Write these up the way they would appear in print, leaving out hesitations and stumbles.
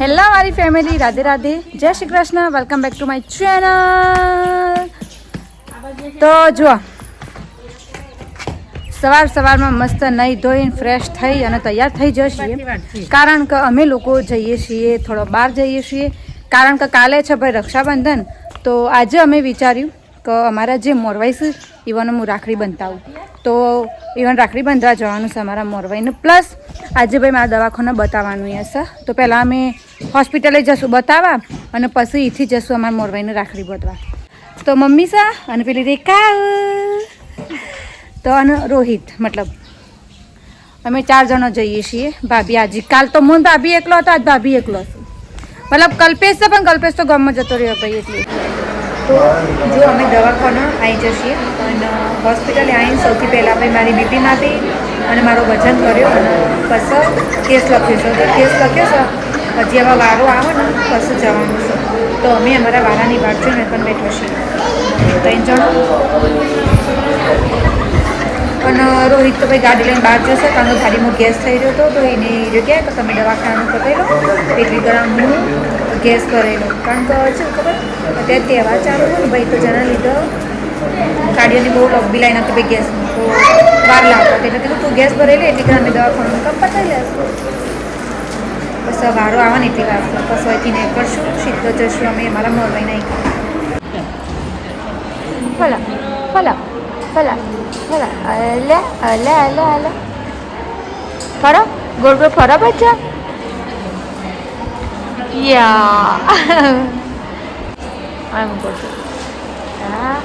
Hello મારી family, Radhe Radhe, જય Shri Krishna, welcome back to my channel. તો જુઓ, સવારમાં મસ્ત નહીં ધોઈને ફ્રેશ થઈ અને તૈયાર થઈ જઈએ, કારણ કે અમે લોકો જઈએ છીએ થોડો બહાર જઈએ છીએ, કારણ કે કાલે છે ભાઈ રક્ષાબંધન. તો આજે અમે વિચાર્યું કે અમારા જે મોરવાઈ છે ઇવન હું રાખડી બંધાવું, તો ઇવન રાખડી બાંધવા જવાનું છે અમારા મોરવાઈને. પ્લસ આજે ભાઈ મારા દવાખાને બતાવવાનું હશે, તો પહેલાં અમે હોસ્પિટલે જશું બતાવવા અને પછી અહીંથી જશું અમારા મોરવાઈને રાખડી બાંધવા. તો મમ્મી સા અને પેલી રેખા તો અને રોહિત, મતલબ અમે 4 જણો જઈએ છીએ. ભાભી આજે, કાલ તો હું ભાભી એકલો હતો, આજ ભાભી એકલો હતો. મતલબ કલ્પેશ છે, પણ કલ્પેશ તો ગામમાં જતો રહ્યો ભાઈ એટલે. તો જો અમે દવાખાને આવી જઈએ અને હોસ્પિટલે આવીને સૌથી પહેલાં ભાઈ મારી બીપી માપી અને મારો વજન કર્યો અને પછી કેસ લખ્યો છે. તો કેસ લખ્યો છે, હજી આવા વારો આવે ને પછી જવાનું છે. તો અમે અમારા વારાની વાટ જોઈને પણ બેઠો છીએ 3 જણો. અને રોહિત તો ભાઈ ગાડી લઈને બહાર જશે, કારણ કે ગાડીમાં ગેસ થઈ રહ્યો હતો. તો એને કહે કે તમે દવાખાનાનું પતાવી લો, એટલી ગરમ હું ગેસ કરેલો. કારણ કે શું ખબર, અત્યારે તહેવાર ચાલુ હોય ને ભાઈ, તો જેના લીધે ગાડીઓની બહુ લંબી લાઈન હતી ભાઈ ગેસની, તો વાર લાગતા. એટલે કીધું તું ગેસ ભરેલી, એટલી ગરમ દવાખાનાનું કામ પતાવી લેશું. બસ વારો આવે ને એટલી વાર પછી અહીંથી નીકળશું, સીધો જશું અમે અમારા મોરવાઈ નહીં. ભલા ભલા ભલા ભલા અલે અલે અલે અલે ફરો ગોળ ગોળ ફરો બચ્ચા યા આમ કરશું. હા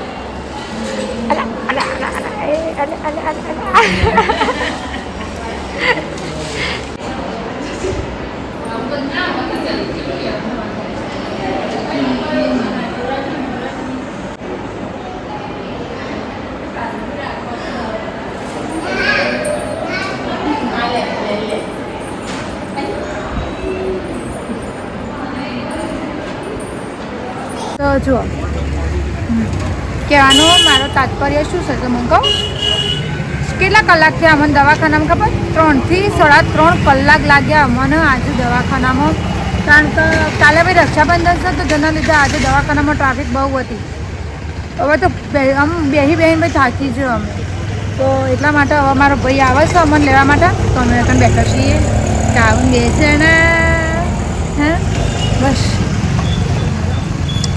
અલા અલા અલા અલા એ અલે અલે અલે તો જુઓ, કહેવાનો મારો તાત્પર્ય શું છે તો હું કહું, કેટલા કલાક થયા અમને દવાખાનામાં ખબર? 3 થી 3.5 કલાક લાગ્યા અમને આજે દવાખાનામાં. કારણ કે કાલે ભાઈ રક્ષાબંધન છે, તો જેના લીધે આજે દવાખાનામાં ટ્રાફિક બહુ હતી. હવે તો આમ બેહી ભાઈ થાકી છે અમે, તો એટલા માટે હવે મારો ભાઈ આવે છે અમને લેવા માટે. તો અમે ત્યાં બેઠા છીએ, કાઉન બેસે ને હે બસ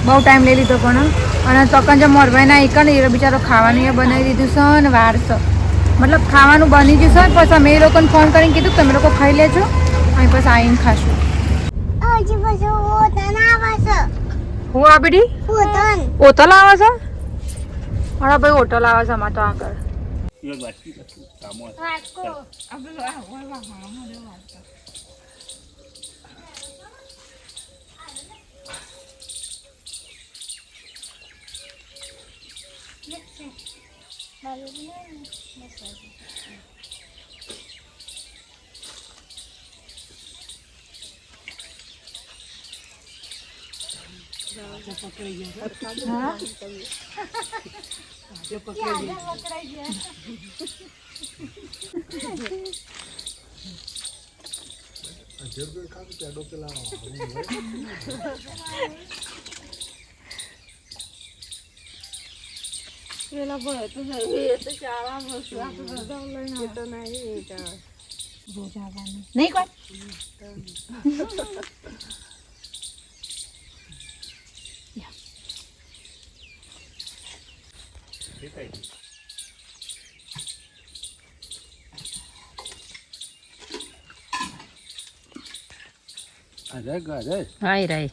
બહુ ટાઈમ લઈ લીધો પણ. અને તકન જે મોરભાઈના એકન એ બિચારો ખાવાનું એ બનાવી દીધું છે ને વાર છે, મતલબ ખાવાનું બની ગયું છે. પછી અમે એ લોકોને ફોન કરીને કીધું તમે લોકો ખાઈ લેજો, અને પછી આવીને ખાશું. હું આ બેટી હોટલ આવે છે, મારા ભાઈ હોટલ આવે છે અમારે તો આગળ. પેલા ભય તો નહીં તો ચાવા બસ આ તો બધા લઈને તો નહીં રોજ આવવાનું નહીં કોઈ હાય રાય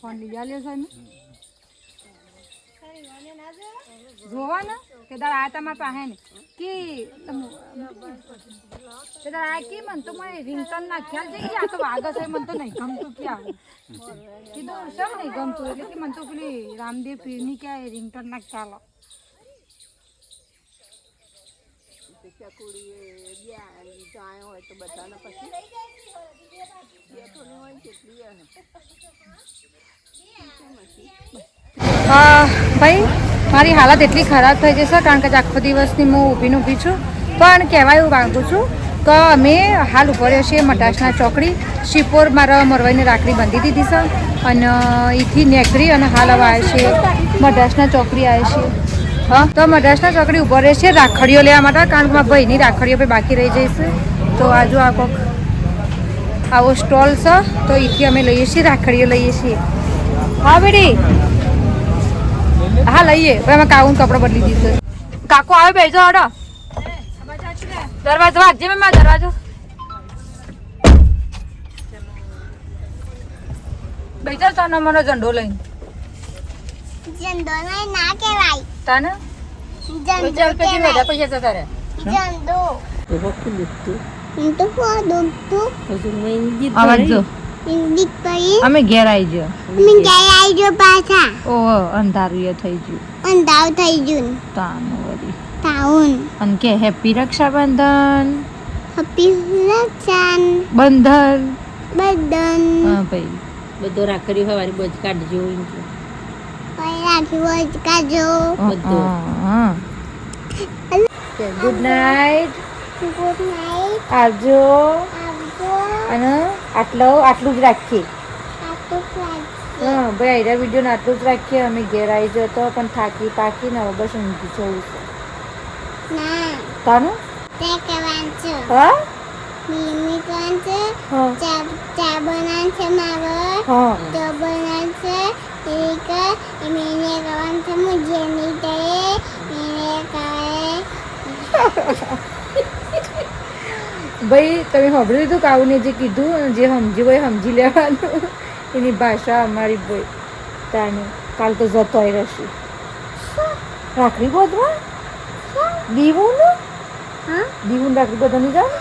ફોન લઈ લ્યો છે ને જોવા ને કે દાડા આ તમારા પાસે ને કે દાડા આ કે મન તો મને રિંગટોન ના ખ્યાલ છે કે આ તો વાગે છે, મને તો નહીં ગમતું ક્યાં કીધું સર નહીં ગમતું એટલે કે મને તો પેલી રામદેવ પીરની ક્યાં રિંગટોન ના ખ્યાલ હોય તો બધાને પછી ભાઈ મારી હાલત એટલી ખરાબ થઈ જશે કારણ કે આખો દિવસની હું ઊભી છું પણ કહેવા એવું માંગુ છું કે અમે હાલ ઉપર છીએ મટાસના ચોકડી શિપોર મારા મરવાઈને રાખડી બાંધી દીધી છે અને અહીંથી નેકરી અને હાલ હવે આવે છે મટાસના ચોકડી આવે છે હા તો મટાસના ચોકડી ઉપર રહે છે રાખડીઓ લેવા માટે કારણ કે મારા ભાઈની રાખડીઓ પણ બાકી રહી જઈશે તો આજુ આ કોક આવો સ્ટોલ છે તો અહીંથી અમે લઈએ છીએ રાખડીઓ લઈએ છીએ હા બેટી હા લઈએ ભાઈ અમે કાઉન કપડો બદલી દીધો કાકો આવે બેજો હડો દરવાજો વાગજે મેં દરવાજો બેજો તને મને ઝંડો લઈને ઝંડો ના કહેવાય તને ઝંડો પછી મેડા પૈસા જતા રે ઝંડો તો ફોડો આવાજ જો ઇન્ડિક પઈ અમે ઘેર આવી ગયો મે ગયા આજો પાછા ઓહો અંધારું થઈ ગયું અંધાવ થઈ ગયું તાનો વળી તાઉન અને કે હેપી રક્ષાબંધન હેપી રક્ષાન બંધન બદન હા ભાઈ બધો રાખડી હવારી બોજ કાઢજો એમ કે પઈ રાખી વોજ કાજો હા ગુડ નાઇટ ગુડ નાઈટ આવજો આવજો અને આટલું જ રાખીએ આટલું ફ્લાઇટ હા ભાઈ આઈડા વિડીયોને આટલું જ રાખીએ અમે ઘેર આવી જતો પણ થાકી પાકીને હવે બસ ઊંઘી જવું છે ના તાનું તે કહેવાન છે હા મિમી કાન છે હા ચા બનાન છે મારો હા તો બનાન છે એક મેને કહેવાન છે મુझे नहीं चाहिए मैंने कहा ભાઈ તમે સાંભળી લીધું કાઉને જે કીધું અને જે સમજી હોય સમજી લેવાનું એની ભાષા અમારી ભાઈ તાને કાલ તો જતોય રહેશે રાખડી બોધવા દીવું હા દીવું રાખડી બોધવાની જાવ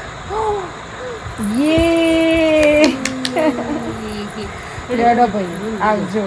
યે રેડો ભાઈ આવજો